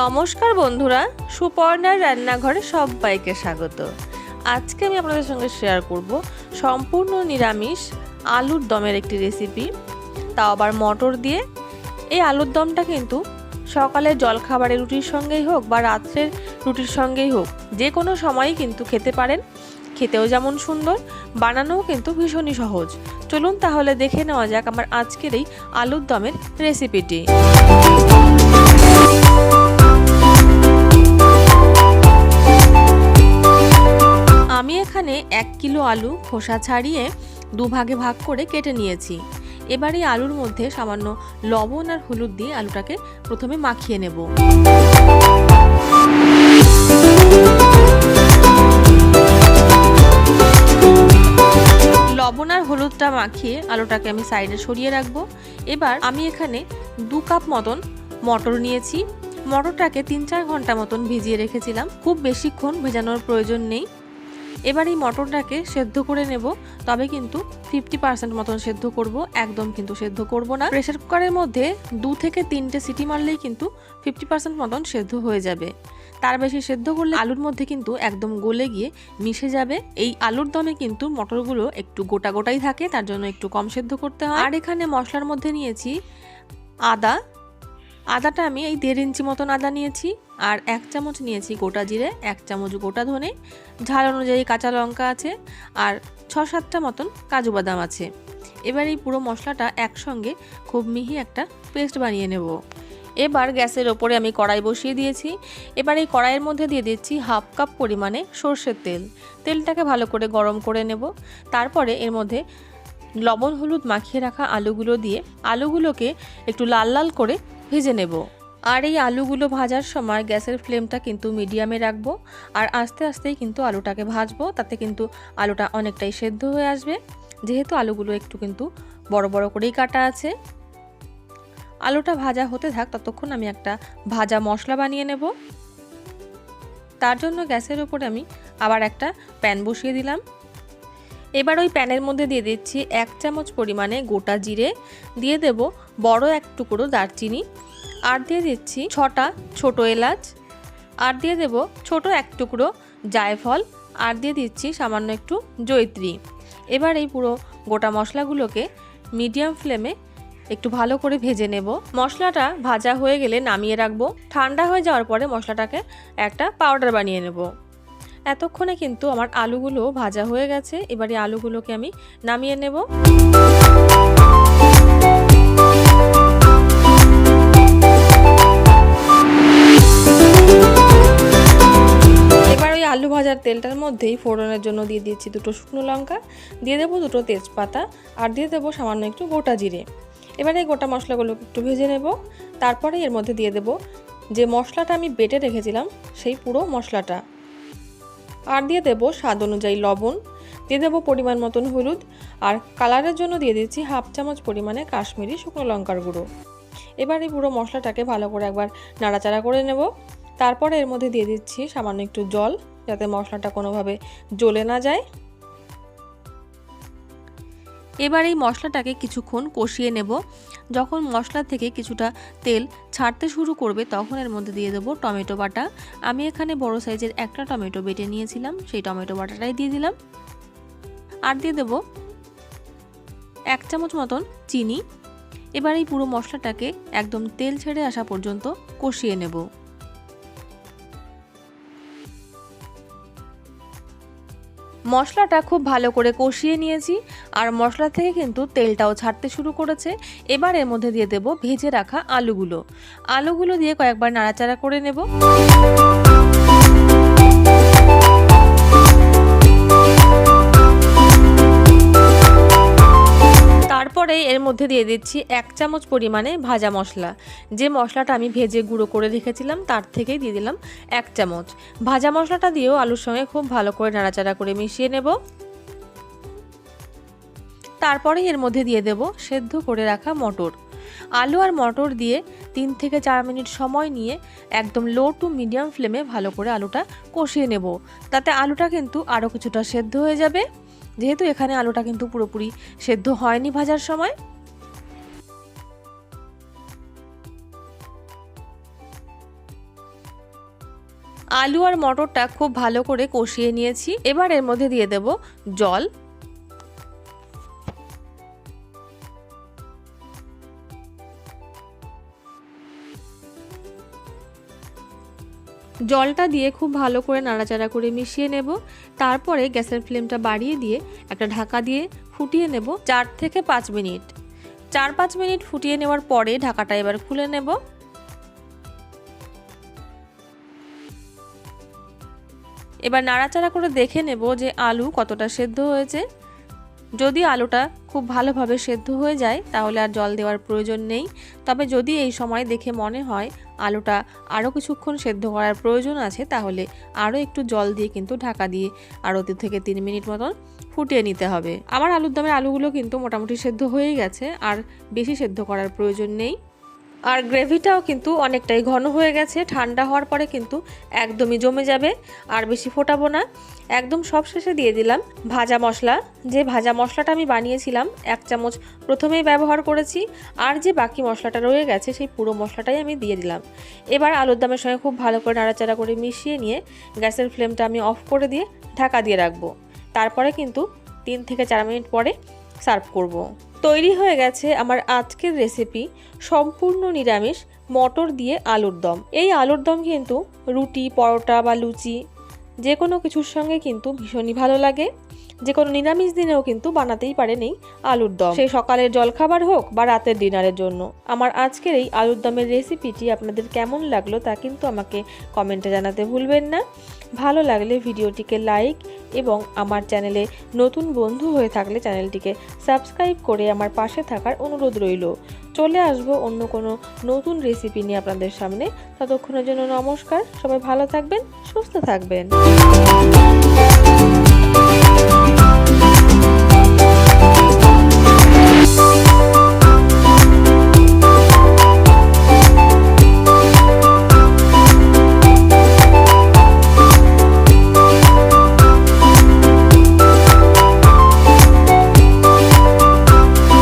নমস্কার বন্ধুরা, সুপর্ণার রান্নাঘরে সবাইকে স্বাগত। আজকে আমি আপনাদের সঙ্গে শেয়ার করব সম্পূর্ণ নিরামিষ আলুর দমের একটি রেসিপি, তাও আবার মটর দিয়ে। এই আলুর দমটা কিন্তু সকালের জলখাবারের রুটির সঙ্গেই হোক বা রাত্রের রুটির সঙ্গেই হোক, যে কোনো সময়ই কিন্তু খেতে পারেন। খেতেও যেমন সুন্দর, বানানোও কিন্তু ভীষণই সহজ। চলুন তাহলে দেখে নেওয়া যাক আমার আজকের এই আলুর দমের রেসিপিটি। আমি এখানে 1 কিলো আলু খোসা ছাড়িয়ে দুভাগে ভাগ করে কেটে নিয়েছি। এবার এই আলুর মধ্যে সামান্য লবণ আর হলুদ দিয়ে আলুটাকে প্রথমে মাখিয়ে নেব। লবণ আর হলুদটা মাখিয়ে আলুটাকে আমি সাইডে সরিয়ে রাখবো। এবার আমি এখানে 2 কাপ মতন মটর নিয়েছি। মটরটাকে 3-4 ঘন্টা মতন ভিজিয়ে রেখেছিলাম, খুব বেশিক্ষণ ভেজানোর প্রয়োজন নেই। এবার এই মটরটাকে সেদ্ধ করে নেব, তবে কিন্তু 50% মতন সেদ্ধ করব, একদম কিন্তু সেদ্ধ করব না। প্রেসার কুকারের মধ্যে 2 থেকে 3টে সিটি মারলেই কিন্তু 50% মতন সেদ্ধ হয়ে যাবে। তার বেশি সেদ্ধ করলে আলুর মধ্যে কিন্তু একদম গলে গিয়ে মিশে যাবে। এই আলুর দমে কিন্তু মটরগুলো একটু গোটা গোটাই থাকে, তার জন্য একটু কম সেদ্ধ করতে হয়। আর এখানে মশলার মধ্যে নিয়েছি আদাটা আমি এই 1.5 ইঞ্চি মতন আদা নিয়েছি, আর 1 চামচ নিয়েছি গোটা জিরে, 1 চামচ গোটা ধনে, ঝাল অনুযায়ী কাঁচা লঙ্কা আছে, আর 6-7টা মতন কাজু বাদাম আছে। এবার এই পুরো মশলাটা একসঙ্গে খুব মিহি একটা পেস্ট বানিয়ে নেব। এবার গ্যাসের ওপরে আমি কড়াই বসিয়ে দিয়েছি। এবার এই কড়াইয়ের মধ্যে দিয়ে দিচ্ছি 1/2 কাপ পরিমাণে সর্ষের তেল। তেলটাকে ভালো করে গরম করে নেব। তারপরে এর মধ্যে লবণ হলুদ মাখিয়ে রাখা আলুগুলো দিয়ে আলুগুলোকে একটু লাল লাল করে ভেজে নেব। আর এই আলুগুলো ভাজার সময় গ্যাসের ফ্লেমটা কিন্তু মিডিয়ামে রাখবো, আর আস্তে আস্তেই কিন্তু আলুটাকে ভাজবো। তাতে কিন্তু আলুটা অনেকটাই সেদ্ধ হয়ে আসবে, যেহেতু আলুগুলো একটু কিন্তু বড় বড় করেই কাটা আছে। আলুটা ভাজা হতে থাক, ততক্ষণ আমি একটা ভাজা মশলা বানিয়ে নেব। তার জন্য গ্যাসের উপরে আমি আবার একটা প্যান বসিয়ে দিলাম। এবার ওই প্যানের মধ্যে দিয়ে দিচ্ছি 1 চামচ পরিমাণে গোটা জিরে, দিয়ে দেব বড় 1 টুকরো দারচিনি, আর দিয়ে দিচ্ছি 6টা ছোট এলাচ, আর দিয়ে দেব ছোট 1 টুকরো জায়ফল, আর দিয়ে দিচ্ছি সামান্য একটু জয়িত্রী। এবার এই পুরো গোটা মশলাগুলোকে মিডিয়াম ফ্লেমে একটু ভালো করে ভেজে নেব। মশলাটা ভাজা হয়ে গেলে নামিয়ে রাখবো। ঠান্ডা হয়ে যাওয়ার পরে মশলাটাকে একটা পাউডার বানিয়ে নেব। এতক্ষণে কিন্তু আমার আলুগুলো ভাজা হয়ে গেছে। এবারে আলুগুলোকে আমি নামিয়ে নেব। এবার ওই আলু ভাজার তেলটার মধ্যেই ফোড়নের জন্য দিয়ে দিচ্ছি 2টো শুকনো লঙ্কা, দিয়ে দেবো 2টো তেজপাতা, আর দিয়ে দেবো সামান্য একটু গোটা জিরে। এবারে এই গোটা মশলাগুলোকে একটু ভেজে নেব। তারপরে এর মধ্যে দিয়ে দেব যে মশলাটা আমি বেটে রেখেছিলাম, সেই পুরো মশলাটা, আর দিয়ে দেব স্বাদ অনুযায়ী লবণ, দিয়ে দেবো পরিমাণ মতন হলুদ, আর কালারের জন্য দিয়ে দিচ্ছি 1/2 চামচ পরিমাণে কাশ্মীরি শুকনো লঙ্কার গুঁড়ো। এবার এই পুরো মশলাটাকে ভালো করে একবার নাড়াচাড়া করে নেব। তারপরে এর মধ্যে দিয়ে দিচ্ছি সামান্য একটু জল, যাতে মশলাটা কোনোভাবে জ্বলে না যায়। এবার এই মশলাটাকে কিছুক্ষণ কষিয়ে নেব। যখন মশলা থেকে কিছুটা তেল ছাড়তে শুরু করবে, তখন এর মধ্যে দিয়ে দেবো টমেটো বাটা। আমি এখানে বড় সাইজের একটা টমেটো বেটে নিয়েছিলাম, সেই টমেটো বাটাটাই দিয়ে দিলাম। আর দিয়ে দেবো 1 চামচ মতন চিনি। এবার এই পুরো মশলাটাকে একদম তেল ছেড়ে আসা পর্যন্ত কষিয়ে নেব। মশলাটা খুব ভালো করে কষিয়ে নিয়েছি, আর মশলা থেকে কিন্তু তেলটাও ছাড়তে শুরু করেছে। এবার এর মধ্যে দিয়ে দেব ভেজে রাখা আলুগুলো দিয়ে কয়েকবার নাড়াচাড়া করে নেব। তারপরে এর মধ্যে দিয়ে দিচ্ছি 1 চামচ পরিমাণে ভাজা মশলা। যে মশলাটা আমি ভেজে গুঁড়ো করে রেখেছিলাম, তার থেকেই দিয়ে দিলাম 1 চামচ। ভাজা মশলাটা দিয়েও আলুর সঙ্গে খুব ভালো করে নাড়াচাড়া করে মিশিয়ে নেব। তারপরে এর মধ্যে দিয়ে দেব সেদ্ধ করে রাখা মটর। আলু আর মটর দিয়ে 3 থেকে 4 মিনিট সময় নিয়ে একদম লো টু মিডিয়াম ফ্লেমে ভালো করে আলুটা কষিয়ে নেব। তাতে আলুটা কিন্তু আরও কিছুটা সেদ্ধ হয়ে যাবে, যেহেতু এখানে আলুটা কিন্তু পুরোপুরি সেদ্ধ হয়নি ভাজার সময়। আলু আর মটরটা খুব ভালো করে কষিয়ে নিয়েছি। এবার এর মধ্যে দিয়ে দেব জল। জলটা দিয়ে খুব ভালো করে নাড়াচাড়া করে মিশিয়ে নেব। তারপরে গ্যাসের ফ্লেমটা বাড়িয়ে দিয়ে একটা ঢাকা দিয়ে ফুটিয়ে নেব 4 থেকে 5 মিনিট। 4-5 মিনিট ফুটিয়ে নেওয়ার পরে ঢাকাটা এবার খুলে নেব। এবার নাড়াচাড়া করে দেখে নেব যে আলু কতটা সেদ্ধ হয়েছে। যদি আলুটা খুব ভালোভাবে সেদ্ধ হয়ে যায় তাহলে আর জল দেওয়ার প্রয়োজন নেই। তবে যদি এই সময় দেখে মনে হয় আলুটা আরও কিছুক্ষণ সেদ্ধ করার প্রয়োজন আছে তাহলে আরও একটু জল দিয়ে কিন্তু ঢাকা দিয়ে আরও 2 থেকে 3 মিনিট মতন ফুটিয়ে নিতে হবে। আমার আলুর দমের আলুগুলো কিন্তু মোটামুটি সেদ্ধ হয়েই গেছে, আর বেশি সেদ্ধ করার প্রয়োজন নেই। আর গ্রেভিটাও কিন্তু অনেকটাই ঘন হয়ে গেছে। ঠান্ডা হওয়ার পরে কিন্তু একদমই জমে যাবে, আর বেশি ফোটাবো না। একদম সব শেষে দিয়ে দিলাম ভাজা মশলা। যে ভাজা মশলাটা আমি বানিয়েছিলাম 1 চামচ প্রথমেই ব্যবহার করেছি, আর যে বাকি মশলাটা রয়ে গেছে সেই পুরো মশলাটাই আমি দিয়ে দিলাম। এবার আলুর দমের সঙ্গে খুব ভালো করে নাড়াচাড়া করে মিশিয়ে নিয়ে গ্যাসের ফ্লেমটা আমি অফ করে দিয়ে ঢাকা দিয়ে রাখবো। তারপরে কিন্তু 3 থেকে 4 মিনিট পরে সার্ভ করব। তৈরি হয়ে গেছে আমার আজকের রেসিপি সম্পূর্ণ নিরামিষ মটর দিয়ে আলুর দম। এই আলুর দম কিন্তু রুটি, পরোটা বা লুচি যে কোনো কিছুর সঙ্গে কিন্তু ভীষণই ভালো লাগে। যে কোনো নিরামিষ দিনেও কিন্তু বানাতেই পারেন এই আলুর দম, সেই সকালের জলখাবার হোক বা রাতের ডিনারের জন্য। আমার আজকের এই আলুর দমের রেসিপিটি আপনাদের কেমন লাগলো তা কিন্তু আমাকে কমেন্টে জানাতে ভুলবেন না। ভালো লাগলে ভিডিওটিকে লাইক এবং আমার চ্যানেলে নতুন বন্ধু হয়ে থাকলে চ্যানেলটিকে সাবস্ক্রাইব করে আমার পাশে থাকার অনুরোধ রইল। চলে আসবো অন্য কোনো নতুন রেসিপি নিয়ে আপনাদের সামনে। ততক্ষণের জন্য নমস্কার। সবাই ভালো থাকবেন, সুস্থ থাকবেন।